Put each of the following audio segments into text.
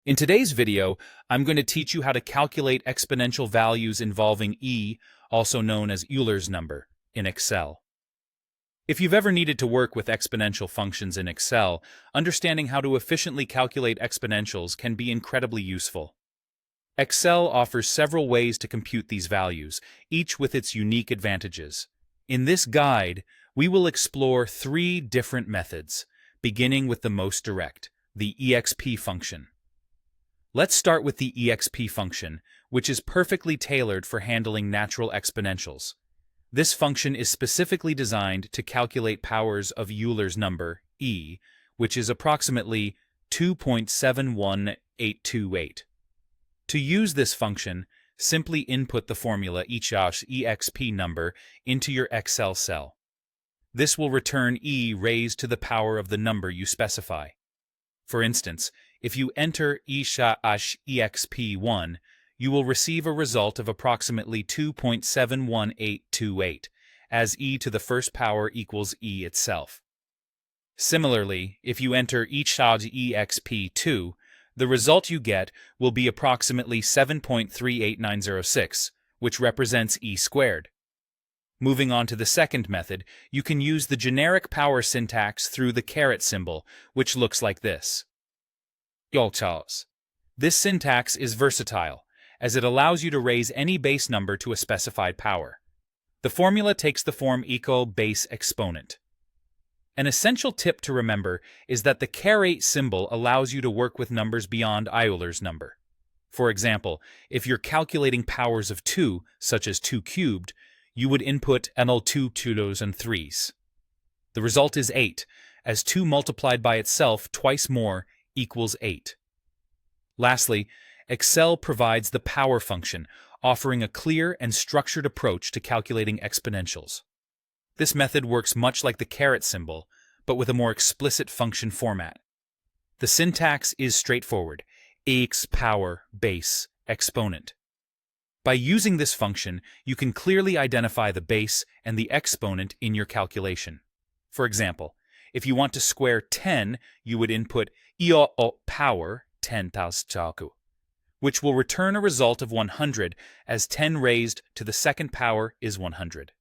In today's video, I'm going to teach you how to calculate exponential values involving e, also known as Euler's number, in Excel. If you've ever needed to work with exponential functions in Excel, understanding how to efficiently calculate exponentials can be incredibly useful. Excel offers several ways to compute these values, each with its unique advantages. In this guide, we will explore three different methods, beginning with the most direct, the exp function. Let's start with the exp function, which is perfectly tailored for handling natural exponentials. This function is specifically designed to calculate powers of Euler's number, e, which is approximately 2.71828. To use this function, simply input the formula exp number into your Excel cell. This will return e raised to the power of the number you specify. For instance, if you enter exp1, you will receive a result of approximately 2.71828, as e to the first power equals e itself. Similarly, if you enter exp2, the result you get will be approximately 7.38906, which represents e squared. Moving on to the second method, you can use the generic power syntax through the caret symbol, which looks like this. This syntax is versatile, as it allows you to raise any base number to a specified power. The formula takes the form equal base exponent. An essential tip to remember is that the caret symbol allows you to work with numbers beyond Euler's number. For example, if you're calculating powers of 2, such as 2 cubed, you would input NL2 2s and 3s. The result is 8, as 2 multiplied by itself twice more equals 8. Lastly, Excel provides the power function, offering a clear and structured approach to calculating exponentials. This method works much like the caret symbol, but with a more explicit function format. The syntax is straightforward: x power base exponent. By using this function, you can clearly identify the base and the exponent in your calculation. For example, if you want to square 10, you would input power 10, which will return a result of 100, as 10 raised to the second power is 100.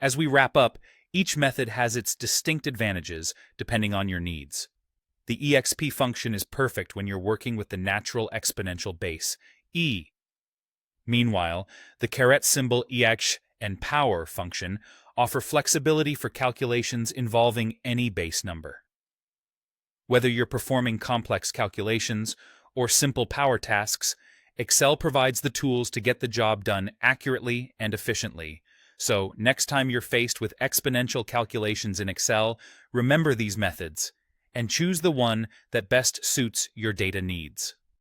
As we wrap up, each method has its distinct advantages depending on your needs. The exp function is perfect when you're working with the natural exponential base, e. Meanwhile, the caret symbol ex and power function offer flexibility for calculations involving any base number. Whether you're performing complex calculations or simple power tasks, Excel provides the tools to get the job done accurately and efficiently. So, next time you're faced with exponential calculations in Excel, remember these methods and choose the one that best suits your data needs.